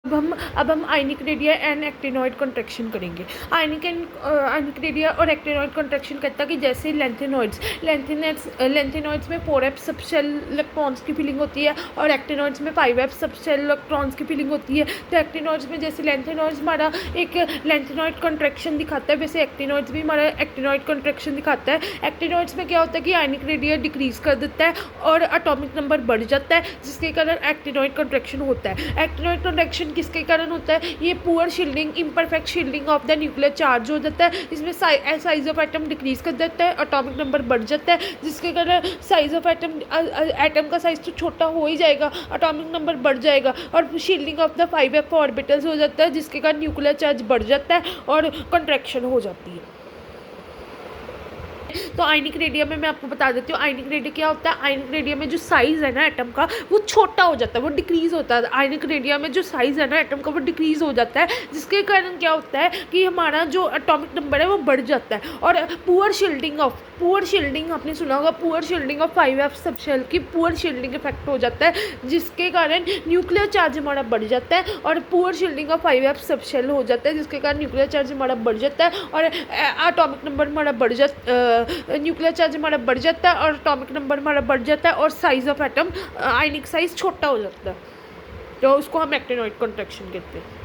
अब हम आयनिक radio and actinoid contraction करेंगे। आयनिक रेडिया और एक्टिनॉइड कॉन्ट्रैक्शन कहता है कि जैसे लेंथेनॉइड्स में 4f सबशेल इलेक्ट्रॉन्स की फिलिंग होती है और एक्टिनॉइड्स में 5f सबशेल इलेक्ट्रॉन्स की फिलिंग होती है। तो एक्टिनॉइड्स में जैसे लेंथेनॉइड्स हमारा एक लेंथेनॉइड कॉन्ट्रैक्शन दिखाता है, वैसे एक्टिनॉइड्स भी हमारा एक्टिनॉइड कॉन्ट्रैक्शन दिखाता है। एक्टिनॉइड्स में क्या होता है कि आयनिक रेडिया डिक्रीज कर देता है और एटॉमिक नंबर बढ़ जाता है, जिसके कारण एक्टिनॉइड कॉन्ट्रैक्शन होता है। एक्टिनॉइड कॉन्ट्रैक्शन किसके कारण होता है? ये poor shielding, imperfect shielding of the nuclear charge हो जाता है। इसमें साइज ऑफ एटम डिक्रीज कर देता है, एटॉमिक नंबर बढ़ जाता है, जिसके कारण साइज ऑफ एटम का साइज तो छोटा हो ही जाएगा, एटॉमिक नंबर बढ़ जाएगा और shielding of the 5f orbitals हो जाता है, जिसके कारण न्यूक्लियर चार्ज बढ़ जाता है और कॉन्ट्रैक्शन हो जाती है। तो आयनिक रेडिया में मैं आपको बता देती हूँ आयनिक रेडिया क्या होता है। आयनिक रेडिया में जो साइज़ है ना एटम का वो छोटा हो जाता है, वो डिक्रीज़ होता है। आयनिक रेडिया में जो साइज़ है ना एटम का वो डिक्रीज़ हो जाता है, जिसके कारण क्या होता है कि हमारा जो एटॉमिक नंबर है वो बढ़ जाता है। और पुअर शील्डिंग आपने सुना होगा, poor shielding of 5f subshell की पुअर शील्डिंग इफेक्ट हो जाता है, जिसके कारण न्यूक्लियर चार्ज हमारा बढ़ जाता है और poor shielding of 5f subshell हो जाता है, जिसके कारण न्यूक्लियर चार्ज हमारा बढ़ जाता है और एटॉमिक नंबर हमारा बढ़ जाता, न्यूक्लियर चार्ज हमारा बढ़ जाता है और एटॉमिक नंबर हमारा बढ़ जाता है और size of atom ionic size छोटा हो जाता है, तो उसको हम एक्टिनॉइड कॉन्ट्रैक्शन कहते हैं।